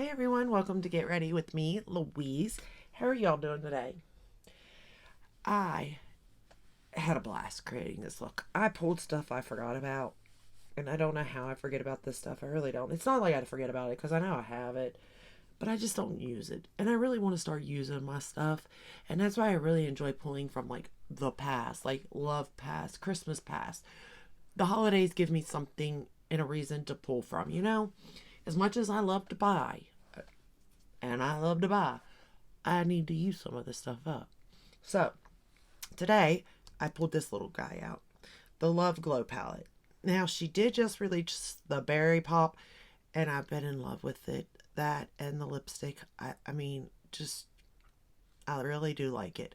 Hi everyone, welcome to Get Ready with me, Louise. How are y'all doing today? I had a blast creating this look. I pulled stuff I forgot about, and I don't know how I forget about this stuff. I really don't. It's not like I forget about it because I know I have it, but I just don't use it. And I really want to start using my stuff, and that's why I really enjoy pulling from like the past, like love past, Christmas past. The holidays give me something and a reason to pull from, As much as I love to buy, and I love to buy, I need to use some of this stuff up. So, today, I pulled this little guy out. The Love Glow palette. Now, she did just release the Berry Pop, and I've been in love with it. That and the lipstick. I mean, just, I really do like it.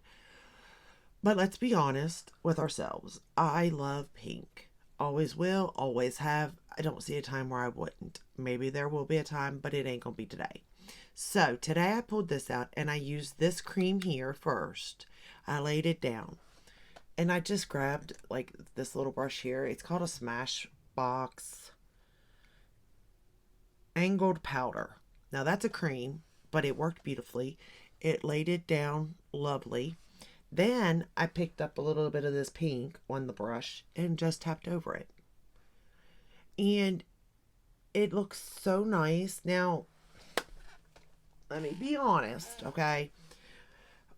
But let's be honest with ourselves. I love pink. Always will, always have. I don't see a time where I wouldn't. Maybe there will be a time, but it ain't gonna be today. So today I pulled this out and I used this cream here first. I laid it down and I just grabbed like this little brush here. It's called a Smashbox Angled Powder. Now that's a cream, but it worked beautifully. It laid it down lovely. Then I picked up a little bit of this pink on the brush and just tapped over it. And it looks so nice. Now, let me be honest, okay?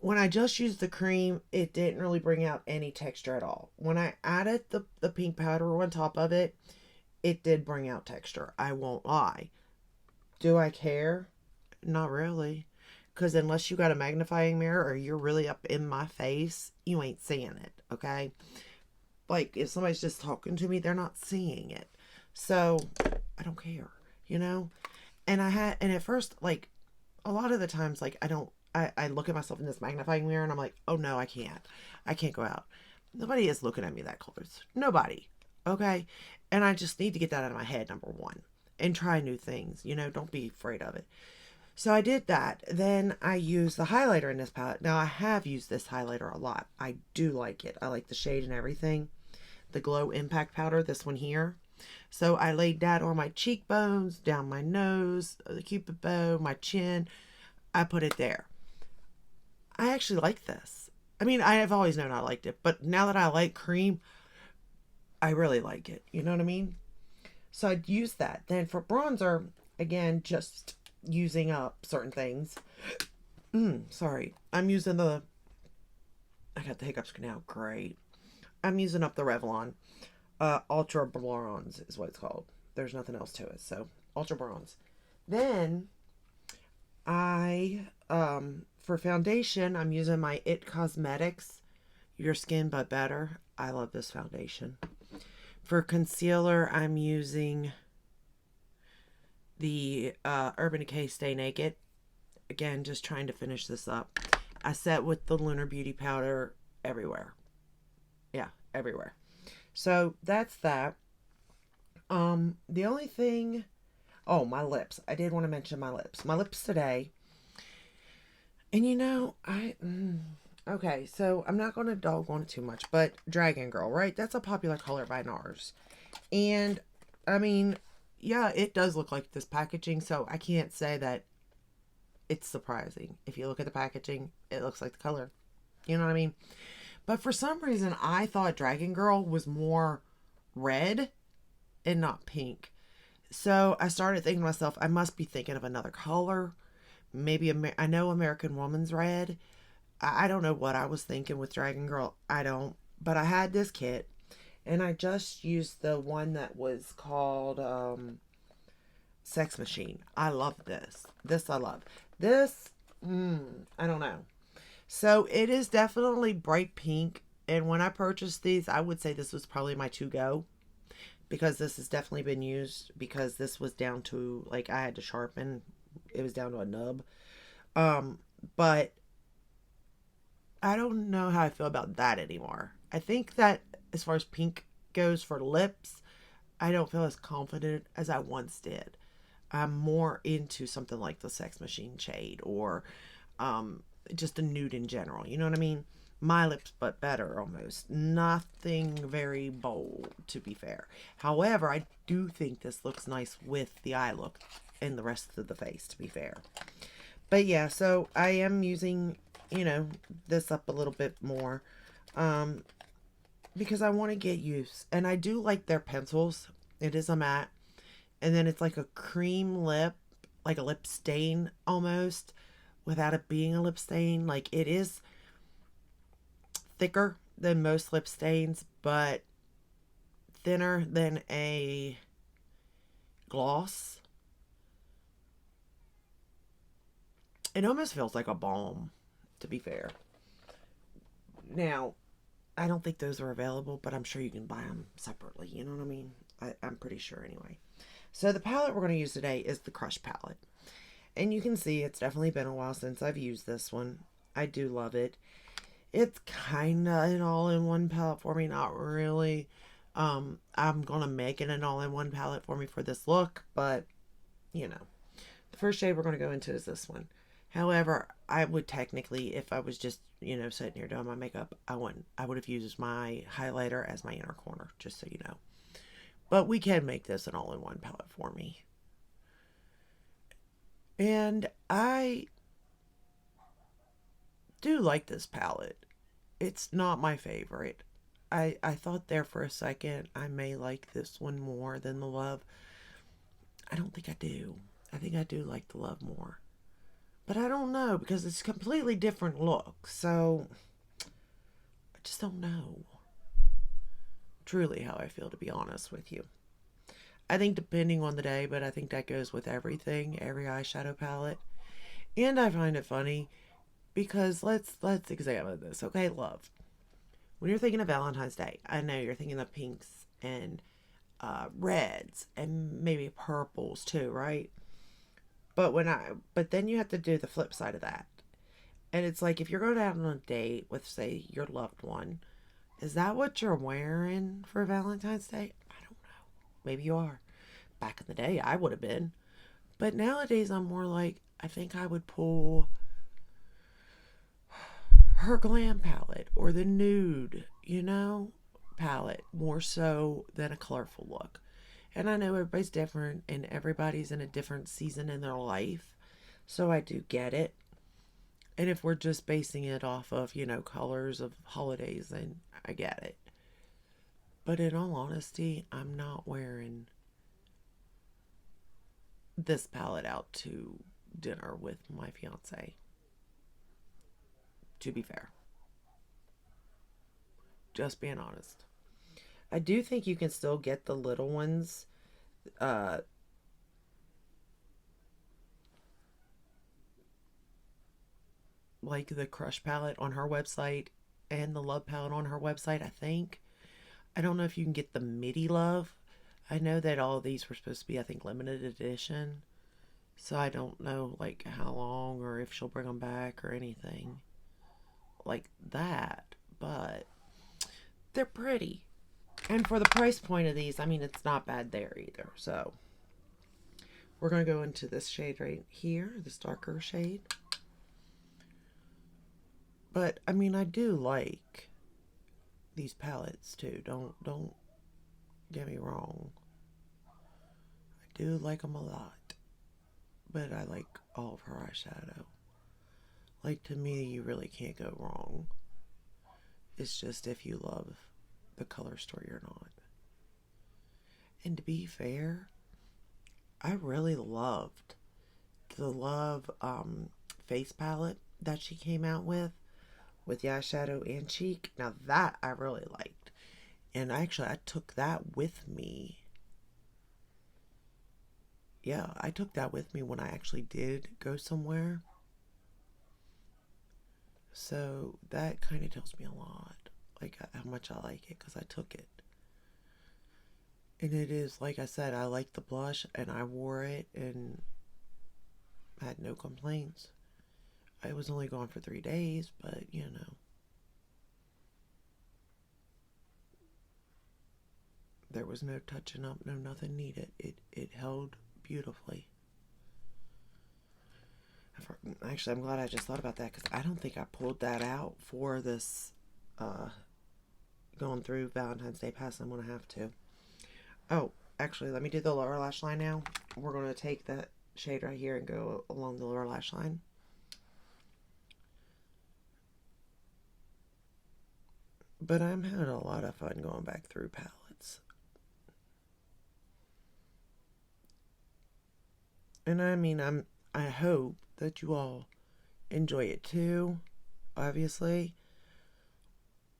When I just used the cream, it didn't really bring out any texture at all. When I added the pink powder on top of it, it did bring out texture. I won't lie. Do I care? Not really. Because unless you got a magnifying mirror or you're really up in my face, you ain't seeing it, okay? Like, if somebody's just talking to me, they're not seeing it. So, I don't care, you know? And at first, like, a lot of the times, like, I look at myself in this magnifying mirror and I'm like, oh no, I can't. I can't go out. Nobody is looking at me that close. Nobody. Okay? And I just need to get that out of my head, number one. And try new things, don't be afraid of it. So I did that. Then I used the highlighter in this palette. Now I have used this highlighter a lot. I do like it. I like the shade and everything. The Glow Impact Powder, this one here. So I laid that on my cheekbones, down my nose, the cupid bow, my chin. I put it there. I actually like this. I mean, I have always known I liked it, but now that I like cream, I really like it. You know what I mean? So I'd use that. Then for bronzer, again, just using up certain things. Sorry. I got the hiccups now. Great. I'm using up the Revlon. Ultra Bronze is what it's called. There's nothing else to it. So, Ultra Bronze. Then, for foundation, I'm using my It Cosmetics Your Skin But Better. I love this foundation. For concealer, I'm using the Urban Decay Stay Naked. Again, just trying to finish this up. I set with the Lunar Beauty Powder everywhere. Yeah, everywhere. So that's that. The only thing, oh, my lips. I did want to mention my lips. My lips today. And okay, so I'm not going to dog on it too much, but Dragon Girl, right? That's a popular color by NARS. And, I mean, yeah, it does look like this packaging, so I can't say that it's surprising. If you look at the packaging, it looks like the color. You know what I mean? But for some reason, I thought Dragon Girl was more red and not pink. So I started thinking to myself, I must be thinking of another color. Maybe I know American Woman's red. I don't know what I was thinking with Dragon Girl. I don't. But I had this kit. And I just used the one that was called Sex Machine. I love this. This I love. This, I don't know. So it is definitely bright pink. And when I purchased these, I would say this was probably my to-go. Because this has definitely been used. Because this was down to, like, I had to sharpen. It was down to a nub. But I don't know how I feel about that anymore. I think that as far as pink goes for lips, I don't feel as confident as I once did. I'm more into something like the Sex Machine shade or just a nude in general. You know what I mean? My lips, but better almost. Nothing very bold, to be fair. However, I do think this looks nice with the eye look. and the rest of the face, to be fair. But yeah, so I am using, this up a little bit more. Um, because I want to get used. And I do like their pencils. It is a matte. And then it's like a cream lip, like a lip stain almost, without it being a lip stain. Like it is thicker than most lip stains, but thinner than a gloss. It almost feels like a balm, to be fair. Now, I don't think those are available, but I'm sure you can buy them separately. You know what I mean? I'm pretty sure anyway. So the palette we're going to use today is the Crush palette. And you can see it's definitely been a while since I've used this one. I do love it. It's kind of an all-in-one palette for me. Not really. I'm going to make it an all-in-one palette for me for this look. But, the first shade we're going to go into is this one. However, I would technically, if I was just, sitting here doing my makeup, I would have used my highlighter as my inner corner, just so you know. But we can make this an all-in-one palette for me. And I do like this palette. It's not my favorite. I thought there for a second I may like this one more than the Love. I don't think I do. I think I do like the Love more. But I don't know, because it's a completely different look. So, I just don't know. Truly how I feel, to be honest with you. I think depending on the day, but I think that goes with everything, every eyeshadow palette. And I find it funny, because let's examine this, okay, Love? When you're thinking of Valentine's Day, I know you're thinking of pinks and reds and maybe purples too, right? But then you have to do the flip side of that. And it's like, if you're going out on a date with, say, your loved one, is that what you're wearing for Valentine's Day? I don't know. Maybe you are. Back in the day, I would have been. But nowadays, I'm more like, I think I would pull her glam palette or the nude, palette, more so than a colorful look. And I know everybody's different and everybody's in a different season in their life. So I do get it. And if we're just basing it off of, colors of holidays, then I get it. But in all honesty, I'm not wearing this palette out to dinner with my fiance. To be fair. Just being honest. I do think you can still get the little ones. Like the Crush palette on her website and the Love palette on her website, I think. I don't know if you can get the MIDI Love. I know that all of these were supposed to be, I think, limited edition. So I don't know, like, how long or if she'll bring them back or anything like that. But they're pretty. And for the price point of these, I mean, it's not bad there either. So we're going to go into this shade right here, this darker shade. But, I mean, I do like these palettes too. Don't get me wrong. I do like them a lot. But I like all of her eyeshadow. Like, to me, you really can't go wrong. It's just if you love the color story or not. And to be fair, I really loved the Love face palette that she came out with the eyeshadow and cheek. Now that I really liked. And actually, I took that with me. Yeah, I took that with me when I actually did go somewhere. So that kind of tells me a lot. Like, how much I like it, because I took it. And it is, like I said, I like the blush, and I wore it, and had no complaints. I was only gone for 3 days, but, there was no touching up, no nothing needed. It held beautifully. Actually, I'm glad I just thought about that, because I don't think I pulled that out for this going through Valentine's Day pass. I'm going to have to. Oh, actually, let me do the lower lash line now. We're going to take that shade right here and go along the lower lash line. But I'm having a lot of fun going back through palettes. And I mean, I hope that you all enjoy it too, obviously.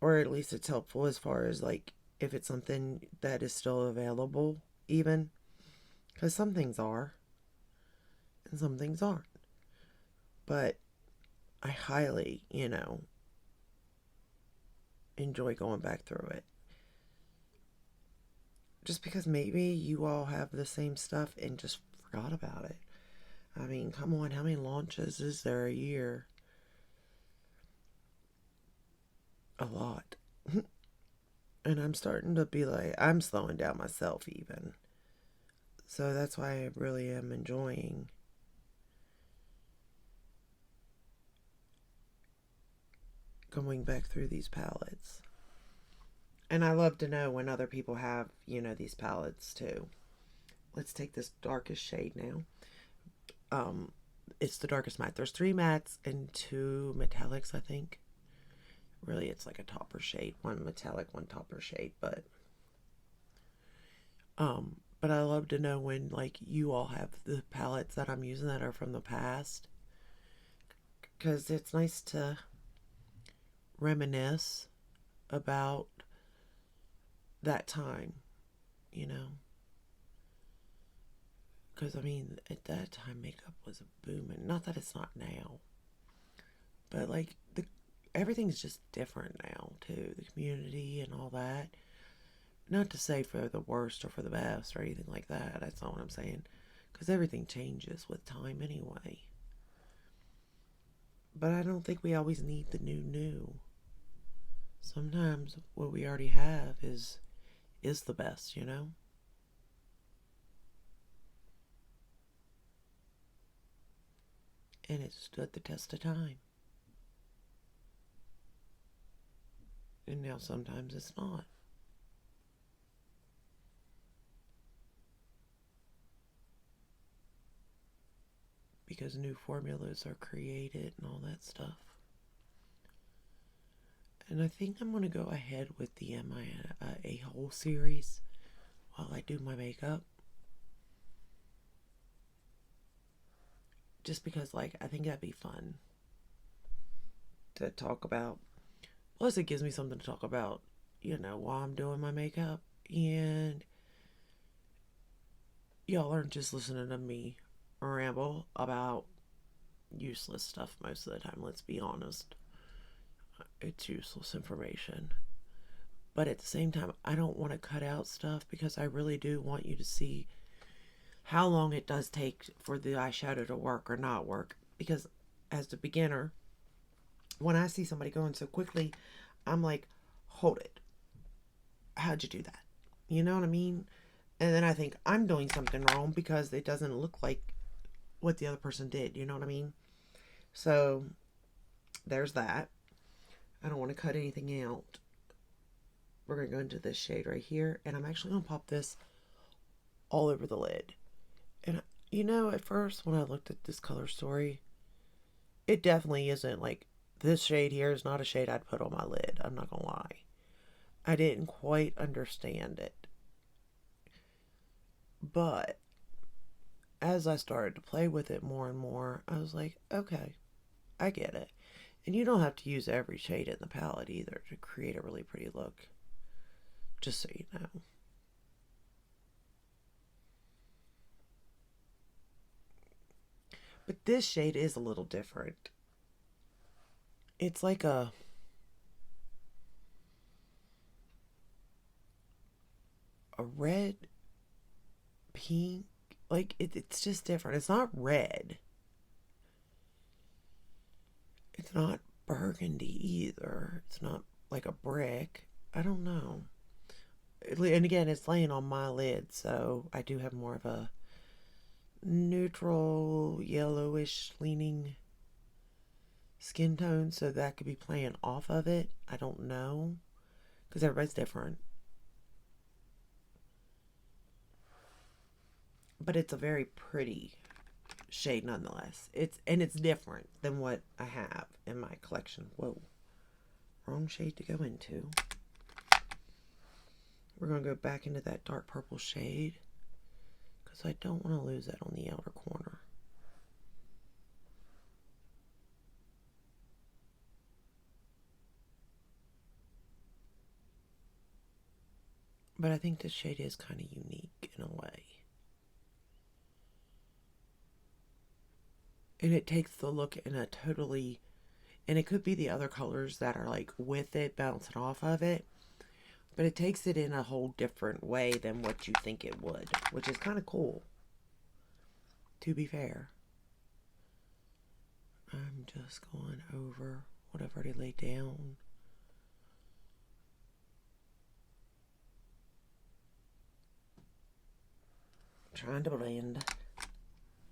Or at least it's helpful as far as like if it's something that is still available, even. Because some things are, and some things aren't. But I highly, enjoy going back through it. Just because maybe you all have the same stuff and just forgot about it. I mean, come on, how many launches is there a year? A lot. And I'm starting to be like, I'm slowing down myself even. So that's why I really am enjoying going back through these palettes. And I love to know when other people have, these palettes too. Let's take this darkest shade now. It's the darkest matte. There's 3 mattes and 2 metallics, I think. Really, it's like a topper shade. 1 metallic, 1 topper shade, but I love to know when, like, you all have the palettes that I'm using that are from the past. Because it's nice to reminisce about that time, Because, I mean, at that time, makeup was booming. Not that it's not now. But, like, everything's just different now, too. The community and all that. Not to say for the worst or for the best or anything like that. That's not what I'm saying. Because everything changes with time anyway. But I don't think we always need the new. Sometimes what we already have is the best, And it stood the test of time. And now sometimes it's not. Because new formulas are created and all that stuff. And I think I'm going to go ahead with the A-Hole series while I do my makeup. Just because, like, I think that'd be fun to talk about. Plus, it gives me something to talk about, while I'm doing my makeup. And y'all aren't just listening to me ramble about useless stuff most of the time. Let's be honest. It's useless information. But at the same time, I don't want to cut out stuff because I really do want you to see how long it does take for the eyeshadow to work or not work. Because as a beginner, when I see somebody going so quickly, I'm like, hold it. How'd you do that? You know what I mean? And then I think I'm doing something wrong because it doesn't look like what the other person did. You know what I mean? So there's that. I don't want to cut anything out. We're going to go into this shade right here. And I'm actually going to pop this all over the lid. And, at first when I looked at this color story, it definitely isn't like, this shade here is not a shade I'd put on my lid. I'm not going to lie. I didn't quite understand it. But as I started to play with it more and more, I was like, okay, I get it. And you don't have to use every shade in the palette either to create a really pretty look. Just so you know. But this shade is a little different. It's like a red, pink. Like, it's just different. It's not red. It's not burgundy either. It's not like a brick. I don't know. And again, it's laying on my lid, so I do have more of a neutral, yellowish leaning skin tone, so that could be playing off of it. I don't know, because everybody's different. But it's a very pretty shade nonetheless. It's different than what I have in my collection. Whoa, wrong shade to go into. We're going to go back into that dark purple shade because I don't want to lose that on the outer corner. But I think this shade is kind of unique in a way. And it takes the look in a totally, and it could be the other colors that are like with it, bouncing off of it, but it takes it in a whole different way than what you think it would, which is kind of cool, to be fair. I'm just going over what I've already laid down. Trying to blend.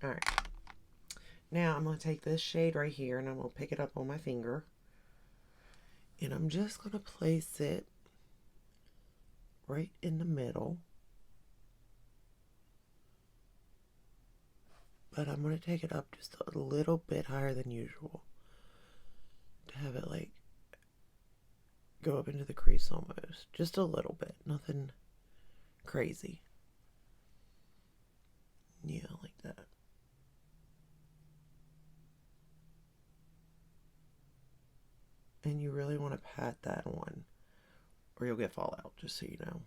Alright. Now I'm going to take this shade right here and I'm going to pick it up on my finger. And I'm just going to place it right in the middle. But I'm going to take it up just a little bit higher than usual. To have it like go up into the crease almost. Just a little bit. Nothing crazy. Yeah, like that. And you really want to pat that on, or you'll get fallout, just so you know.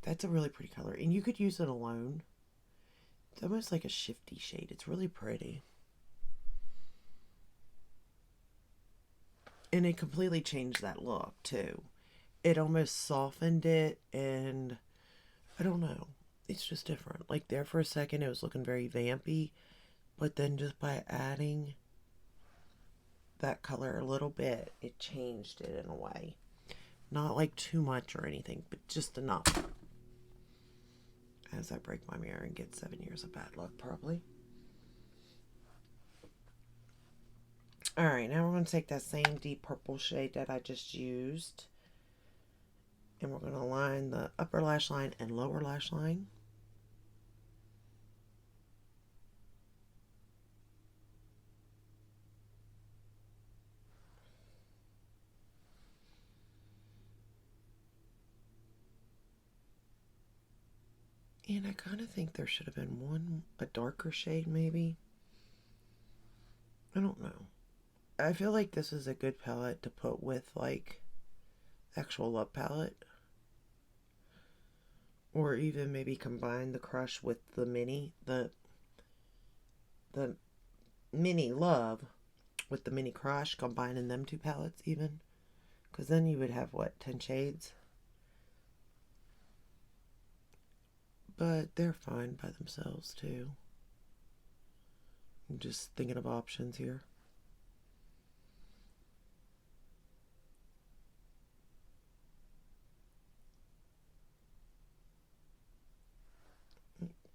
That's a really pretty color, and you could use it alone. It's almost like a shifty shade. It's really pretty. And it completely changed that look, too. It almost softened it, and I don't know. It's just different. Like, there for a second, it was looking very vampy, but then just by adding that color a little bit, it changed it in a way. Not like too much or anything, but just enough. As I break my mirror and get 7 years of bad luck, probably. Alright, now we're going to take that same deep purple shade that I just used. And we're going to line the upper lash line and lower lash line. And I kind of think there should have been a darker shade maybe. I don't know. I feel like this is a good palette to put with like actual Love palette. Or even maybe combine the Crush with the mini, the mini Love with the mini Crush, combining them two palettes even. Because then you would have, what, 10 shades? But they're fine by themselves, too. I'm just thinking of options here.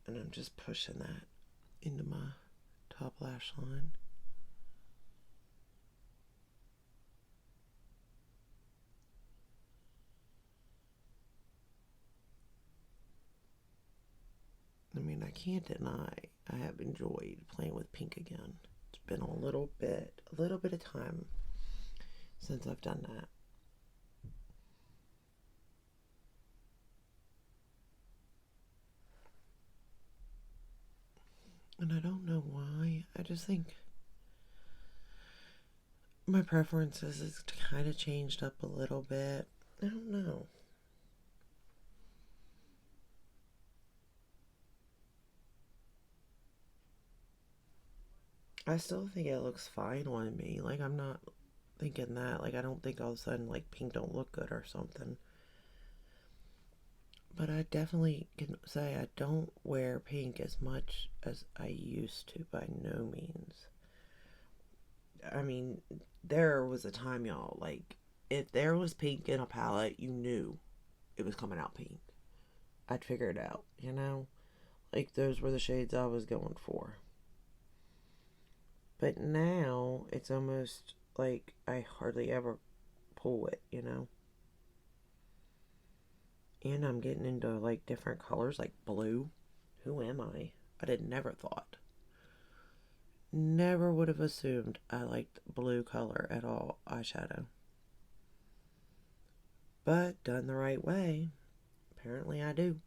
And I'm just pushing that into my top lash line. I mean, I can't deny I have enjoyed playing with pink again. It's been a little bit of time since I've done that. And I don't know why. I just think my preferences has kind of changed up a little bit. I don't know. I still think it looks fine on me. Like, I'm not thinking that. Like, I don't think all of a sudden, like, pink don't look good or something. But I definitely can say I don't wear pink as much as I used to, by no means. I mean, there was a time, y'all, like, if there was pink in a palette, you knew it was coming out pink. I'd figure it out, you know? Like, those were the shades I was going for. But now, it's almost like I hardly ever pull it, you know? And I'm getting into, like, different colors, like blue. Who am I? but I never thought. Never would have assumed I liked blue color at all eyeshadow. But done the right way, apparently I do.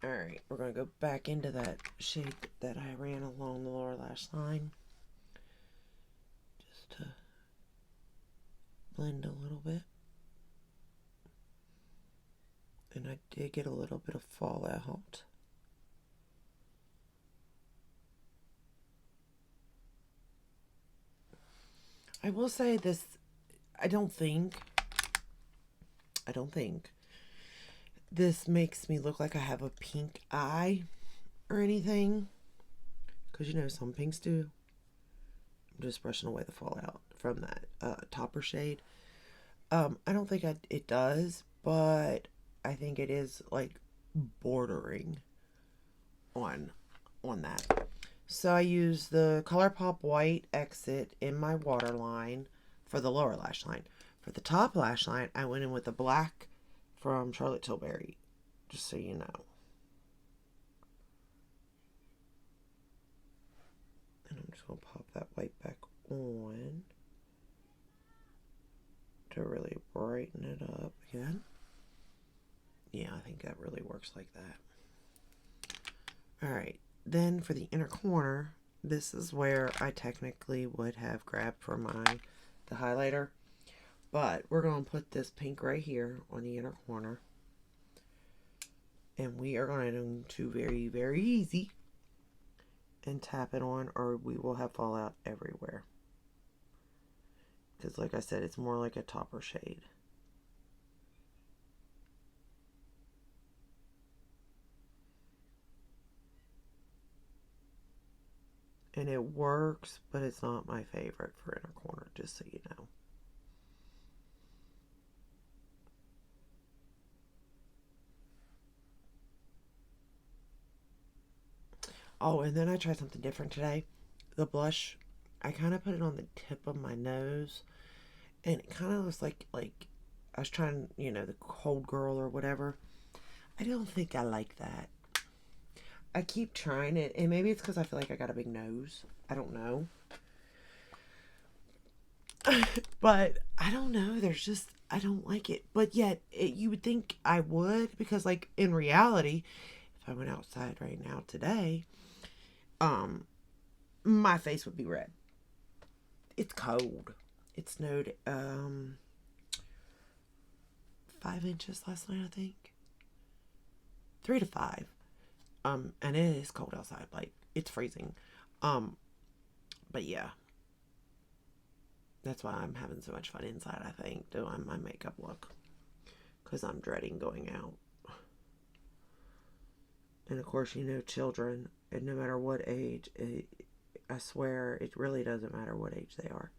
Alright, we're going to go back into that shade that I ran along the lower lash line. Just to blend a little bit. And I did get a little bit of fallout. I will say this, I don't think this makes me look like I have a pink eye or anything. Because, you know, some pinks do. I'm just brushing away the fallout from that topper shade. I don't think it does, but I think it is, like, bordering on that. So I use the ColourPop White Exit in my waterline for the lower lash line. For the top lash line, I went in with the black from Charlotte Tilbury, just so you know. And I'm just going to pop that white back on to really brighten it up again. Yeah, I think that really works like that. Alright, then for the inner corner, this is where I technically would have grabbed for the highlighter. But we're going to put this pink right here on the inner corner. And we are going to do very, very easy and tap it on, or we will have fallout everywhere. Because like I said, it's more like a topper shade. And it works, but it's not my favorite for inner corner, just so you know. Oh, and then I tried something different today. The blush, I kind of put it on the tip of my nose. And it kind of looks like I was trying, you know, the cold girl or whatever. I don't think I like that. I keep trying it. And maybe it's because I feel like I got a big nose. I don't know. But I don't know. There's just, I don't like it. But yet, you would think I would. Because, like, in reality, if I went outside right now today, my face would be red. It's cold. It snowed 5 inches last night, I think. 3 to 5. And it is cold outside. Like, it's freezing. But yeah. That's why I'm having so much fun inside, I think, doing my makeup look. Because I'm dreading going out. And of course, you know, children, and no matter what age, I swear, it really doesn't matter what age they are.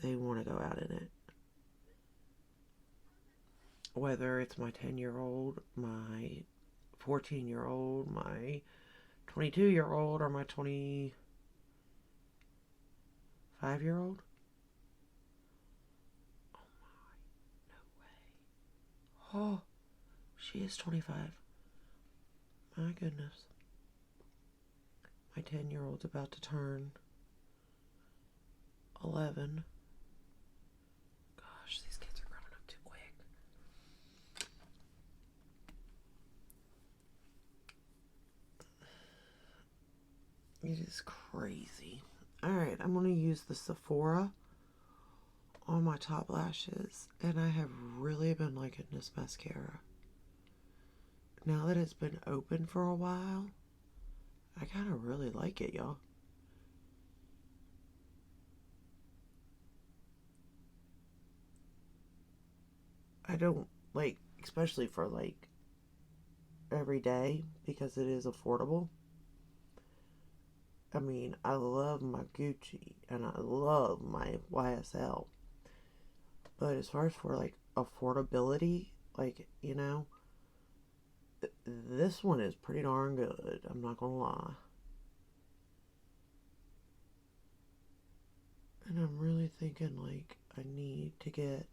They want to go out in it. Whether it's my 10-year-old, my 14-year-old, my 22-year-old, or my 25-year-old. Oh my, no way. Oh, she is 25. My goodness. My 10-year-old's about to turn 11. Gosh, these kids are growing up too quick. It is crazy. Alright, I'm going to use the Sephora on my top lashes. And I have really been liking this mascara. Now that it's been open for a while, I kind of really like it, y'all. I don't like, especially for like every day, because it is affordable. I mean, I love my Gucci and I love my YSL. But as far as for like affordability, like, you know, this one is pretty darn good. I'm not gonna lie. And I'm really thinking like I need to get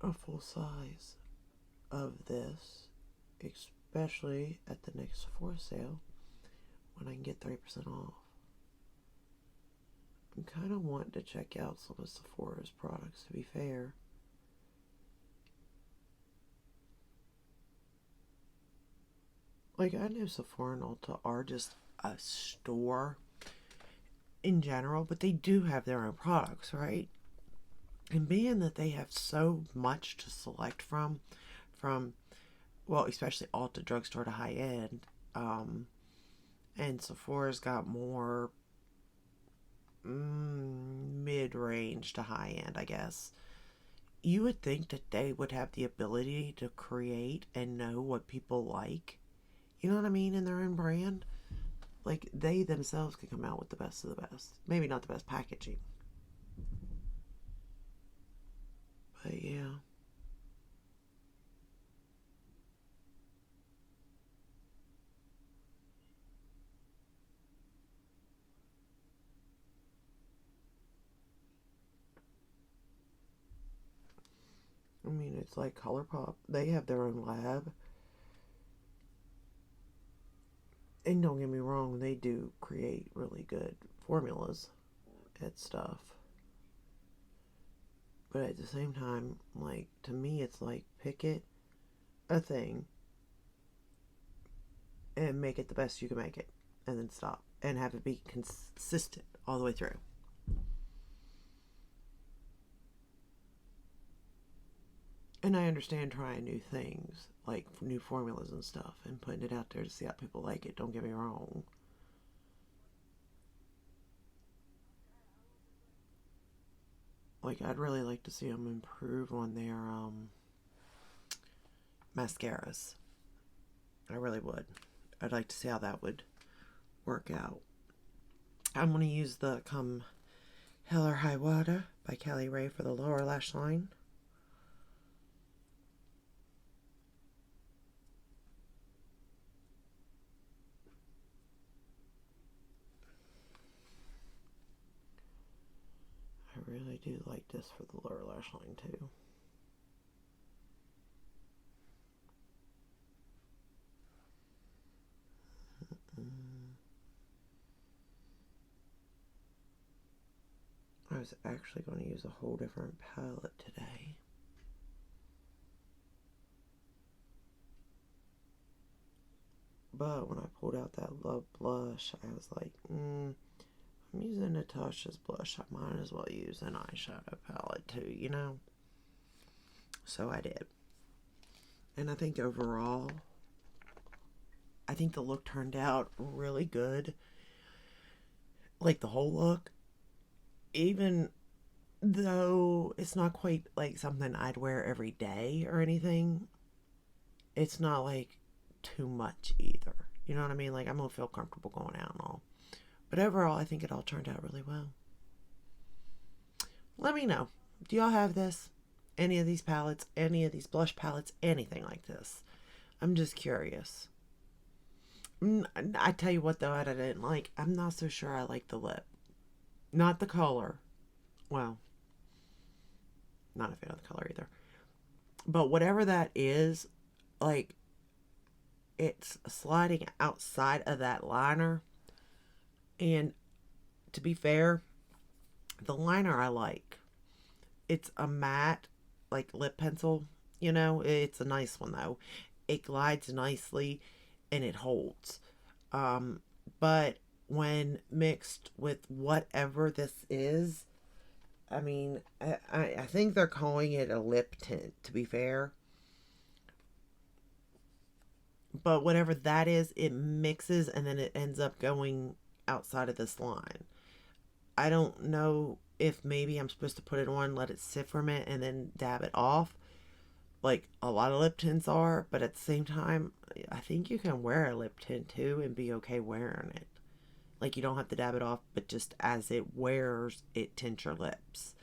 a full size of this, especially at the next Sephora sale when I can get 30% off. I'm kind of wanting to check out some of Sephora's products, to be fair. Like, I know Sephora and Ulta are just a store in general, but they do have their own products, right? And being that they have so much to select from well, especially Ulta drugstore to high end, and Sephora's got more mid range to high end, I guess. You would think that they would have the ability to create and know what people like. You know what I mean? In their own brand. Like, they themselves can come out with the best of the best. Maybe not the best packaging. But yeah. I mean, it's like ColourPop. They have their own lab. And don't get me wrong, they do create really good formulas at stuff. But at the same time, like, to me, it's like pick it a thing and make it the best you can make it. And then stop. And have it be consistent all the way through. And I understand trying new things, like new formulas and stuff, and putting it out there to see how people like it. Don't get me wrong. Like, I'd really like to see them improve on their mascaras. I really would. I'd like to see how that would work out. I'm going to use the Come Hell or High Water by Callie Ray for the lower lash line. I really do like this for the lower lash line too. I was actually going to use a whole different palette today. But when I pulled out that Love blush, I was like, I'm using Natasha's blush. I might as well use an eyeshadow palette too, you know? So I did. And I think overall, I think the look turned out really good. Like the whole look. Even though it's not quite like something I'd wear every day or anything, it's not like too much either. You know what I mean? Like, I'm gonna feel comfortable going out and all. But overall, I think it all turned out really well. Let me know. Do y'all have this? Any of these palettes? Any of these blush palettes? Anything like this? I'm just curious. I tell you what, though, I didn't like. I'm not so sure I like the lip. Not the color. Well, not a fan of the color either. But whatever that is, like, it's sliding outside of that liner. And to be fair, the liner I like. It's a matte, like, lip pencil. You know, it's a nice one, though. It glides nicely and it holds. But when mixed with whatever this is, I mean, I think they're calling it a lip tint, to be fair. But whatever that is, it mixes and then it ends up going outside of this line. I don't know if maybe I'm supposed to put it on, let it sit for a minute, and then dab it off, like a lot of lip tints are. But at the same time, I think you can wear a lip tint too and be okay wearing it. Like, you don't have to dab it off, but just as it wears, it tints your lips,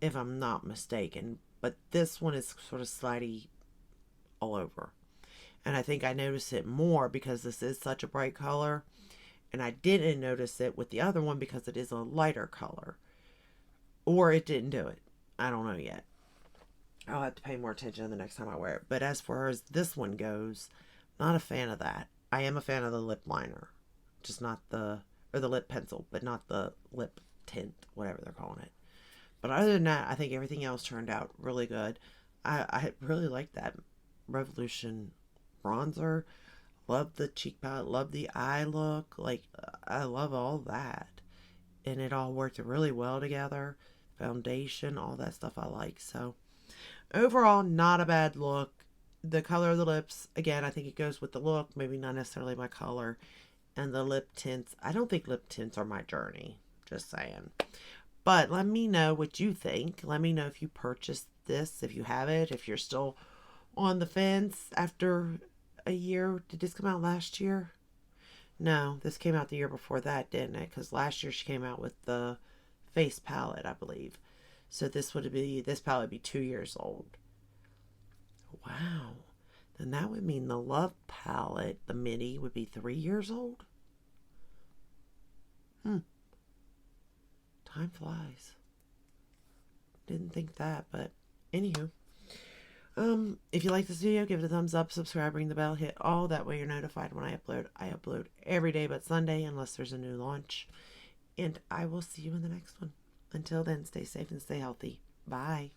if I'm not mistaken. But this one is sort of slidey all over. And I think I notice it more because this is such a bright color. And I didn't notice it with the other one because it is a lighter color. Or it didn't do it. I don't know yet. I'll have to pay more attention the next time I wear it. But as far as this one goes, not a fan of that. I am a fan of the lip liner. Just not the, or the lip pencil, but not the lip tint, whatever they're calling it. But other than that, I think everything else turned out really good. I really like that Revolution bronzer. Love the cheek palette. Love the eye look. Like, I love all that. And it all worked really well together. Foundation, all that stuff I like. So, overall, not a bad look. The color of the lips, again, I think it goes with the look. Maybe not necessarily my color. And the lip tints, I don't think lip tints are my journey. Just saying. But let me know what you think. Let me know if you purchased this, if you have it, if you're still on the fence after a year. Did this come out last year? No, this came out the year before that, didn't it? Because last year she came out with the face palette, I believe. So this palette would be 2 years old. Wow. Then that would mean the Love palette, the mini, would be 3 years old. Time flies. Didn't think that, but anywho. If you like this video, give it a thumbs up, subscribe, ring the bell, hit all. That way you're notified when I upload. I upload every day but Sunday unless there's a new launch. And I will see you in the next one. Until then, stay safe and stay healthy. Bye.